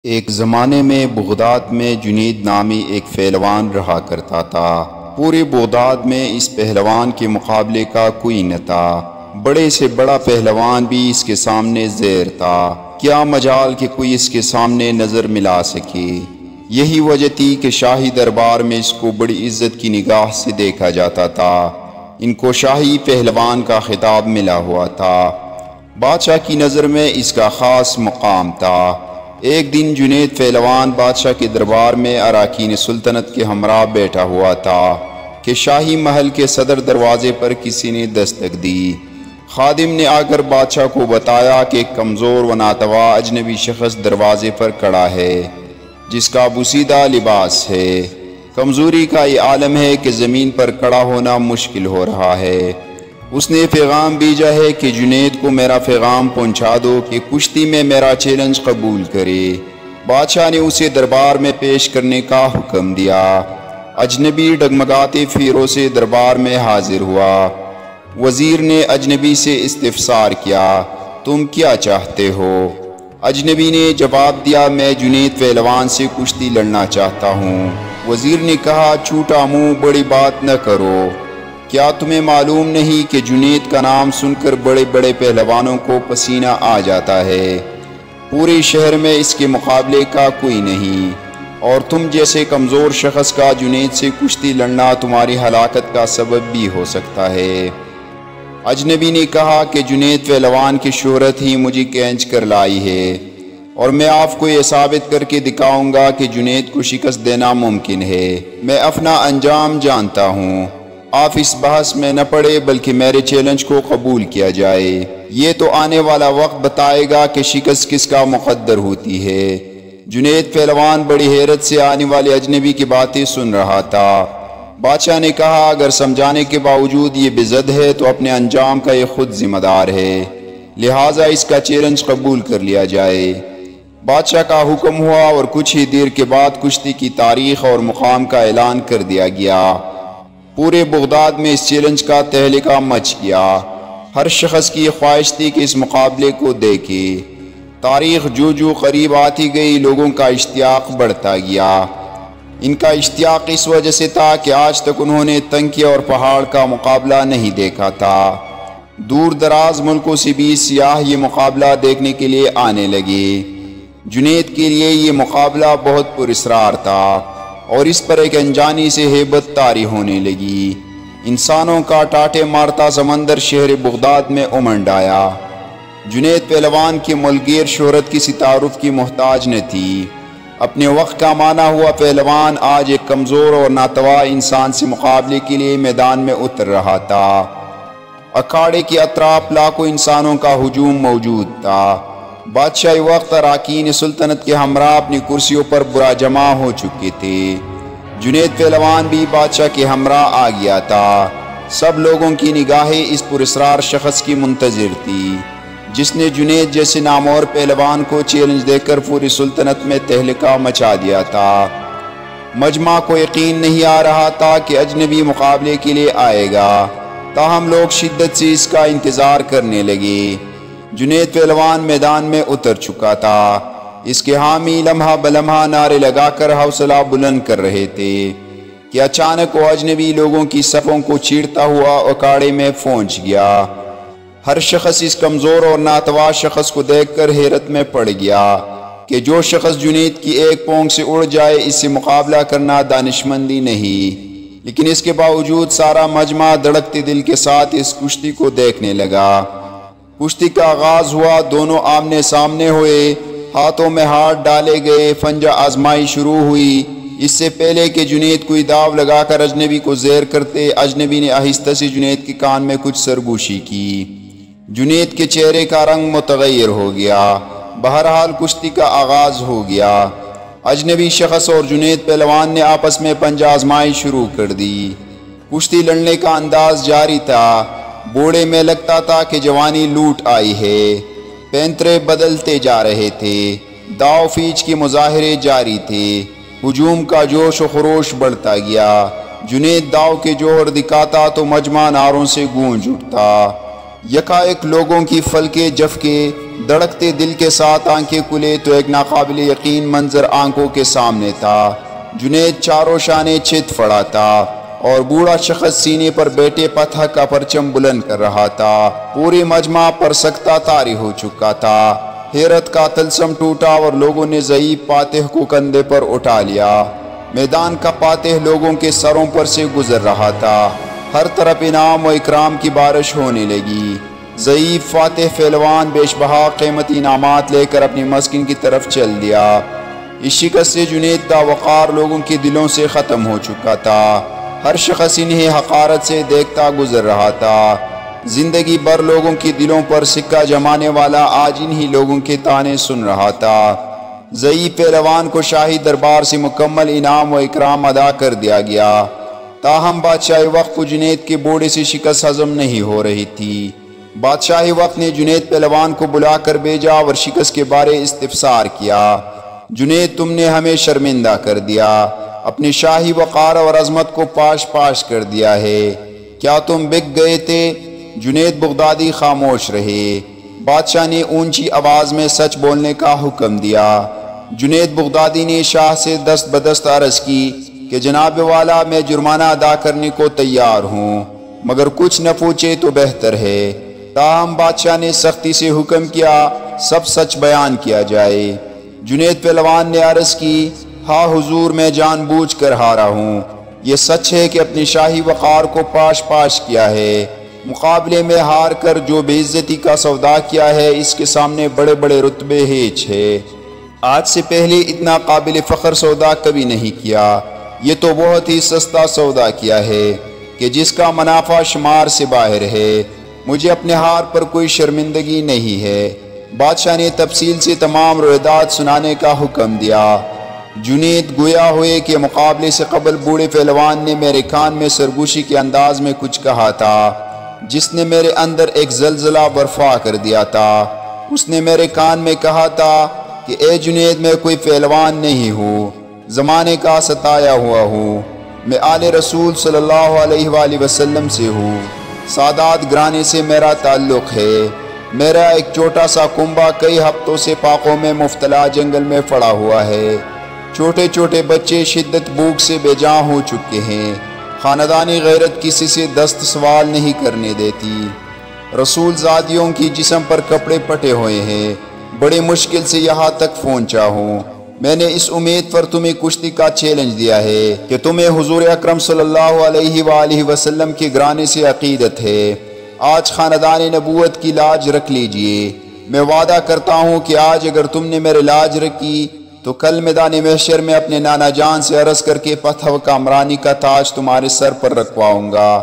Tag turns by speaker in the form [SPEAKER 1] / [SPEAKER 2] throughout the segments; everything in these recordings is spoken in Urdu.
[SPEAKER 1] ایک زمانے میں بغداد میں جنید نامی ایک پہلوان رہا کرتا تھا۔ پورے بغداد میں اس پہلوان کے مقابلے کا کوئی نہ تھا۔ بڑے سے بڑا پہلوان بھی اس کے سامنے زیر تھا۔ کیا مجال کہ کوئی اس کے سامنے نظر ملا سکے۔ یہی وجہ تھی کہ شاہی دربار میں اس کو بڑی عزت کی نگاہ سے دیکھا جاتا تھا۔ ان کو شاہی پہلوان کا خطاب ملا ہوا تھا۔ بادشاہ کی نظر میں اس کا خاص مقام تھا۔ ایک دن جنید پہلوان بادشاہ کے دربار میں اراکین سلطنت کے ہمراہ بیٹھا ہوا تھا کہ شاہی محل کے صدر دروازے پر کسی نے دستک دی۔ خادم نے آ کر بادشاہ کو بتایا کہ ایک کمزور و ناتواں اجنبی شخص دروازے پر کھڑا ہے جس کا بوسیدہ لباس ہے۔ کمزوری کا یہ عالم ہے کہ زمین پر کھڑا ہونا مشکل ہو رہا ہے۔ اس نے پیغام بھیجا ہے کہ جنید کو میرا پیغام پہنچا دو کہ کشتی میں میرا چیلنج قبول کرے۔ بادشاہ نے اسے دربار میں پیش کرنے کا حکم دیا۔ اجنبی ڈگمگاتے پھیروں سے دربار میں حاضر ہوا۔ وزیر نے اجنبی سے استفسار کیا، تم کیا چاہتے ہو؟ اجنبی نے جواب دیا، میں جنید پہلوان سے کشتی لڑنا چاہتا ہوں۔ وزیر نے کہا، چھوٹا منہ بڑی بات نہ کرو۔ کیا تمہیں معلوم نہیں کہ جنید کا نام سن کر بڑے بڑے پہلوانوں کو پسینہ آ جاتا ہے؟ پورے شہر میں اس کے مقابلے کا کوئی نہیں، اور تم جیسے کمزور شخص کا جنید سے کشتی لڑنا تمہاری ہلاکت کا سبب بھی ہو سکتا ہے۔ اجنبی نے کہا کہ جنید پہلوان کی شہرت ہی مجھے کھینچ کر لائی ہے، اور میں آپ کو یہ ثابت کر کے دکھاؤں گا کہ جنید کو شکست دینا ممکن ہے۔ میں اپنا انجام جانتا ہوں۔ آپ اس بحث میں نہ پڑے بلکہ میرے چیلنج کو قبول کیا جائے۔ یہ تو آنے والا وقت بتائے گا کہ شکست کس کا مقدر ہوتی ہے۔ جنید پہلوان بڑی حیرت سے آنے والے اجنبی کی باتیں سن رہا تھا۔ بادشاہ نے کہا، اگر سمجھانے کے باوجود یہ بے ضد ہے تو اپنے انجام کا یہ خود ذمہ دار ہے، لہٰذا اس کا چیلنج قبول کر لیا جائے۔ بادشاہ کا حکم ہوا اور کچھ ہی دیر کے بعد کشتی کی تاریخ اور مقام کا اعلان کر دیا گیا۔ پورے بغداد میں اس چیلنج کا تہلکہ مچ گیا۔ ہر شخص کی خواہش تھی کہ اس مقابلے کو دیکھے۔ تاریخ جو جو قریب آتی گئی، لوگوں کا اشتیاق بڑھتا گیا۔ ان کا اشتیاق اس وجہ سے تھا کہ آج تک انہوں نے تنکے اور پہاڑ کا مقابلہ نہیں دیکھا تھا۔ دور دراز ملکوں سے بھی سیاح یہ مقابلہ دیکھنے کے لیے آنے لگے۔ جنید کے لیے یہ مقابلہ بہت پراسرار تھا، اور اس پر ایک انجانی سے ہیبت طاری ہونے لگی۔ انسانوں کا ٹاٹے مارتا سمندر شہر بغداد میں امنڈ آیا۔ جنید پہلوان کی ملگیر شہرت کسی تعارف کی محتاج نہ تھی۔ اپنے وقت کا مانا ہوا پہلوان آج ایک کمزور اور ناتواں انسان سے مقابلے کے لیے میدان میں اتر رہا تھا۔ اکھاڑے کے اطراف لاکھوں انسانوں کا ہجوم موجود تھا۔ بادشاہی وقت اراکین سلطنت کے ہمراہ اپنی کرسیوں پر برا جمع ہو چکے تھے۔ جنید پہلوان بھی بادشاہ کے ہمراہ آ گیا تھا۔ سب لوگوں کی نگاہیں اس پراسرار شخص کی منتظر تھی جس نے جنید جیسے نامور پہلوان کو چیلنج دے کر پوری سلطنت میں تہلکہ مچا دیا تھا۔ مجمع کو یقین نہیں آ رہا تھا کہ اجنبی مقابلے کے لیے آئے گا، تاہم لوگ شدت سے اس کا انتظار کرنے لگے۔ جنید پہلوان میدان میں اتر چکا تھا۔ اس کے حامی لمحہ بلمحہ نعرے لگا کر حوصلہ بلند کر رہے تھے کہ اچانک وہ اجنبی لوگوں کی صفوں کو چیرتا ہوا اکھاڑے میں پہنچ گیا۔ ہر شخص اس کمزور اور ناتواں شخص کو دیکھ کر حیرت میں پڑ گیا کہ جو شخص جنید کی ایک پونک سے اڑ جائے، اس سے مقابلہ کرنا دانشمندی نہیں۔ لیکن اس کے باوجود سارا مجمع دھڑکتے دل کے ساتھ اس کشتی کو دیکھنے لگا۔ کشتی کا آغاز ہوا، دونوں آمنے سامنے ہوئے، ہاتھوں میں ہاتھ ڈالے گئے، فنجہ آزمائی شروع ہوئی۔ اس سے پہلے کہ جنید کوئی داو لگا کر اجنبی کو زیر کرتے، اجنبی نے آہستہ سے جنید کے کان میں کچھ سرگوشی کی۔ جنید کے چہرے کا رنگ متغیر ہو گیا۔ بہرحال کشتی کا آغاز ہو گیا۔ اجنبی شخص اور جنید پہلوان نے آپس میں پنجہ آزمائی شروع کر دی۔ کشتی لڑنے کا انداز جاری تھا۔ بوڑھے میں لگتا تھا کہ جوانی لوٹ آئی ہے۔ پینترے بدلتے جا رہے تھے۔ داو پیچ کے مظاہرے جاری تھے۔ ہجوم کا جوش و خروش بڑھتا گیا۔ جنید داو کے جوہر دکھاتا تو مجمع نعروں سے گونج اٹھتا۔ یکایک لوگوں کی فلکے جھپکے دھڑکتے دل کے ساتھ آنکھیں کھلے تو ایک ناقابل یقین منظر آنکھوں کے سامنے تھا۔ جنید چاروں شانے چت پڑا تھا اور بوڑھا شخص سینے پر بیٹے فتح کا پرچم بلند کر رہا تھا۔ پوری مجمع پر سکتہ طاری ہو چکا تھا۔ حیرت کا طلسم ٹوٹا اور لوگوں نے ضعیف فاتح کو کندھے پر اٹھا لیا۔ میدان کا فاتح لوگوں کے سروں پر سے گزر رہا تھا۔ ہر طرف انعام و اکرام کی بارش ہونے لگی۔ ضعیف فاتح پہلوان بیش بہا قیمتی انعامات لے کر اپنی مسکن کی طرف چل دیا۔ اس شکست سے جنید کا وقار لوگوں کے دلوں سے ختم ہو چکا تھا۔ ہر شخص انہیں حقارت سے دیکھتا گزر رہا تھا۔ زندگی بھر لوگوں کے دلوں پر سکہ جمانے والا آج انہی لوگوں کے طعنے سن رہا تھا۔ ضعیف پہلوان کو شاہی دربار سے مکمل انعام و اکرام ادا کر دیا گیا، تاہم بادشاہ وقت کو جنید کے بوڑھے سے شکست ہضم نہیں ہو رہی تھی۔ بادشاہ وقت نے جنید پہلوان کو بلا کر بھیجا اور شکست کے بارے استفسار کیا۔ جنید، تم نے ہمیں شرمندہ کر دیا، اپنی شاہی وقار اور عظمت کو پاش پاش کر دیا ہے۔ کیا تم بک گئے تھے؟ جنید بغدادی خاموش رہے۔ بادشاہ نے اونچی آواز میں سچ بولنے کا حکم دیا۔ جنید بغدادی نے شاہ سے دست بدست عرض کی کہ جناب والا، میں جرمانہ ادا کرنے کو تیار ہوں، مگر کچھ نہ پوچھے تو بہتر ہے۔ تاہم بادشاہ نے سختی سے حکم کیا سب سچ بیان کیا جائے۔ جنید پہلوان نے عرض کی، ہاں حضور، میں جان بوجھ کر ہارا ہوں۔ یہ سچ ہے کہ اپنی شاہی وقار کو پاش پاش کیا ہے۔ مقابلے میں ہار کر جو بے عزتی کا سودا کیا ہے، اس کے سامنے بڑے بڑے رتبے ہیچ ہے۔ آج سے پہلے اتنا قابل فخر سودا کبھی نہیں کیا۔ یہ تو بہت ہی سستا سودا کیا ہے کہ جس کا منافع شمار سے باہر ہے۔ مجھے اپنے ہار پر کوئی شرمندگی نہیں ہے۔ بادشاہ نے تفصیل سے تمام روایات سنانے کا حکم دیا۔ جنید گویا ہوئے کہ مقابلے سے قبل بوڑھے پہلوان نے میرے کان میں سرگوشی کے انداز میں کچھ کہا تھا، جس نے میرے اندر ایک زلزلہ برپا کر دیا تھا۔ اس نے میرے کان میں کہا تھا کہ اے جنید، میں کوئی پہلوان نہیں ہوں، زمانے کا ستایا ہوا ہوں۔ میں آل رسول صلی اللہ علیہ وآلہ وسلم سے ہوں۔ سادات گرانے سے میرا تعلق ہے۔ میرا ایک چھوٹا سا کنبہ کئی ہفتوں سے پاکوں میں مبتلا جنگل میں پڑا ہوا ہے۔ چھوٹے چھوٹے بچے شدت بھوک سے بے جاں ہو چکے ہیں۔ خاندانی غیرت کسی سے دست سوال نہیں کرنے دیتی۔ رسول زادیوں کی جسم پر کپڑے پٹے ہوئے ہیں۔ بڑی مشکل سے یہاں تک پہنچا ہوں۔ میں نے اس امید پر تمہیں کشتی کا چیلنج دیا ہے کہ تمہیں حضور اکرم صلی اللہ علیہ وآلہ وسلم کے گرانے سے عقیدت ہے۔ آج خاندان نبوت کی لاج رکھ لیجئے۔ میں وعدہ کرتا ہوں کہ آج اگر تم نے میرے لاج رکھی تو کل میدان محشر میں اپنے نانا جان سے عرض کر کے فتح و کامرانی کا تاج تمہارے سر پر رکھواؤں گا۔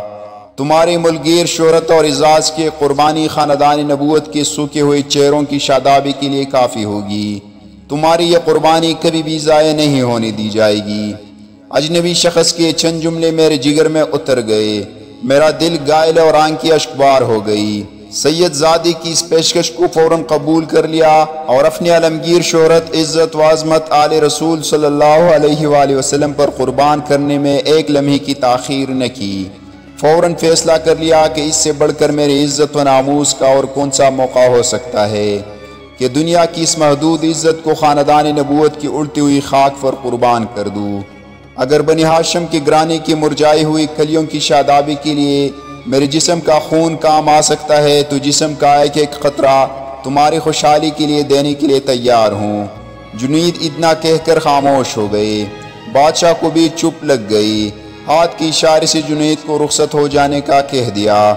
[SPEAKER 1] تمہاری ملگیر شہرت اور اعزاز کے قربانی خاندان نبوت کے سوکھے ہوئے چہروں کی شادابی کے لیے کافی ہوگی۔ تمہاری یہ قربانی کبھی بھی ضائع نہیں ہونے دی جائے گی۔ اجنبی شخص کے چند جملے میرے جگر میں اتر گئے۔ میرا دل گائل اور آنکھیں اشکبار ہو گئی۔ سید زادی کی اس پیشکش کو فوراً قبول کر لیا اور اپنی عالمگیر شہرت، عزت و عظمت آل رسول صلی اللہ علیہ وآلہ وسلم پر قربان کرنے میں ایک لمحے کی تاخیر نہ کی۔ فوراً فیصلہ کر لیا کہ اس سے بڑھ کر میری عزت و ناموس کا اور کون سا موقع ہو سکتا ہے کہ دنیا کی اس محدود عزت کو خاندان نبوت کی اڑتی ہوئی خاک پر قربان کر دوں۔ اگر بنی ہاشم کے گرانے کی مرجائی ہوئی کلیوں کی شادابی کے لیے میرے جسم کا خون کام آ سکتا ہے تو جسم کا ایک ایک قطرہ تمہاری خوشحالی کے لیے دینے کے لیے تیار ہوں۔ جنید اتنا کہہ کر خاموش ہو گئے۔ بادشاہ کو بھی چپ لگ گئی۔ ہاتھ کی اشارے سے جنید کو رخصت ہو جانے کا کہہ دیا۔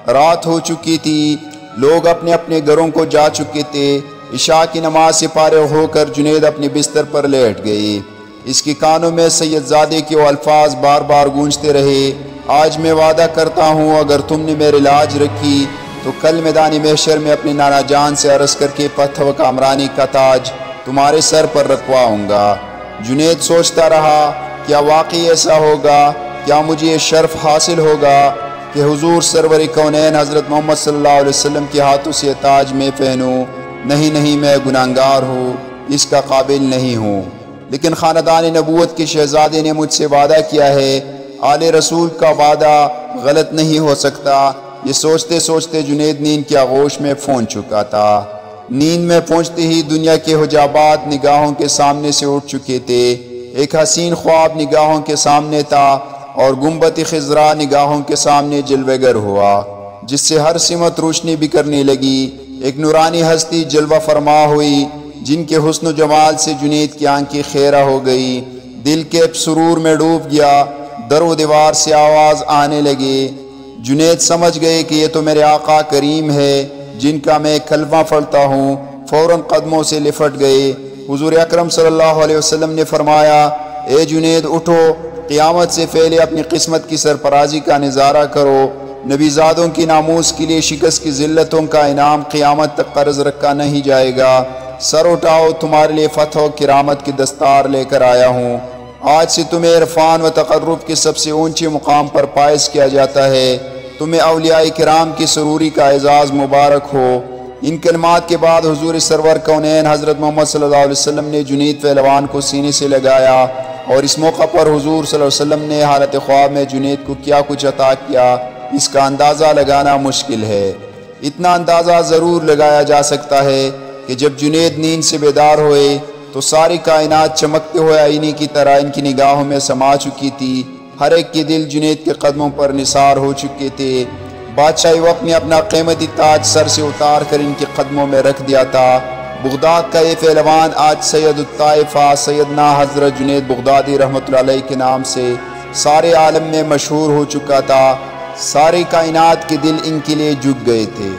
[SPEAKER 1] رات ہو چکی تھی، لوگ اپنے اپنے گھروں کو جا چکے تھے۔ عشاء کی نماز سے فارغ ہو کر جنید اپنے بستر پر لیٹ گئی۔ اس کے کانوں میں سید زادے کے وہ الفاظ بار بار گونجتے رہے، آج میں وعدہ کرتا ہوں اگر تم نے میری لاج رکھی تو کل میدان محشر میں اپنے نانا جان سے عرض کر کے فتح و کامرانی کا تاج تمہارے سر پر رکھواؤں گا۔ جنید سوچتا رہا، کیا واقعی ایسا ہوگا؟ کیا مجھے یہ شرف حاصل ہوگا کہ حضور سرور کونین حضرت محمد صلی اللہ علیہ وسلم کے ہاتھوں سے تاج میں پہنوں؟ نہیں، میں گناہگار ہوں، اس کا قابل نہیں ہوں۔ لیکن خاندان نبوت کے شہزادے نے مجھ سے وعدہ کیا ہے، آل رسول کا وعدہ غلط نہیں ہو سکتا۔ یہ سوچتے سوچتے جنید نیند کی آغوش میں پھون چکا تھا۔ نیند میں پہنچتے ہی دنیا کے حجابات نگاہوں کے سامنے سے اٹھ چکے تھے۔ ایک حسین خواب نگاہوں کے سامنے تھا اور گنبد خضرا نگاہوں کے سامنے جلوہ گر ہوا، جس سے ہر سمت روشنی بھی کرنے لگی۔ ایک نورانی ہستی جلوہ فرما ہوئی، جن کے حسن و جمال سے جنید کی آنکھیں خیرہ ہو گئی۔ دل کے سرور میں ڈوب گیا، در و دیوار سے آواز آنے لگے۔ جنید سمجھ گئے کہ یہ تو میرے آقا کریم ہے جن کا میں کلمہ پڑھتا ہوں۔ فوراً قدموں سے لپٹ گئے۔ حضور اکرم صلی اللہ علیہ وسلم نے فرمایا، اے جنید اٹھو، قیامت سے پہلے اپنی قسمت کی سرفرازی کا نظارہ کرو۔ نبی زادوں کی ناموس کے لیے شکست کی ذلتوں کا انعام قیامت تک قرض رکھا نہیں جائے گا۔ سر اٹھاؤ، تمہارے لیے فتح و کرامت کی دستار لے کر آیا ہوں۔ آج سے تمہیں عرفان و تقرب کے سب سے اونچے مقام پر فائز کیا جاتا ہے۔ تمہیں اولیاء کرام کی سروری کا اعزاز مبارک ہو۔ ان کلمات کے بعد حضور سرور کونین حضرت محمد صلی اللہ علیہ وسلم نے جنید پہلوان کو سینے سے لگایا، اور اس موقع پر حضور صلی اللہ علیہ وسلم نے حالت خواب میں جنید کو کیا کچھ عطا کیا، اس کا اندازہ لگانا مشکل ہے۔ اتنا اندازہ ضرور لگایا جا سکتا ہے کہ جب جنید نیند سے بیدار ہوئے تو ساری کائنات چمکتے ہوئے آئینے کی طرح ان کی نگاہوں میں سما چکی تھی۔ ہر ایک کے دل جنید کے قدموں پر نثار ہو چکے تھے۔ بادشاہی وقت نے اپنا قیمتی تاج سر سے اتار کر ان کے قدموں میں رکھ دیا تھا۔ بغداد کا یہ پہلوان آج سید الطائفہ سیدنا حضرت جنید بغدادی رحمۃ اللہ علیہ کے نام سے سارے عالم میں مشہور ہو چکا تھا۔ ساری کائنات کے دل ان کے لیے جھک گئے تھے۔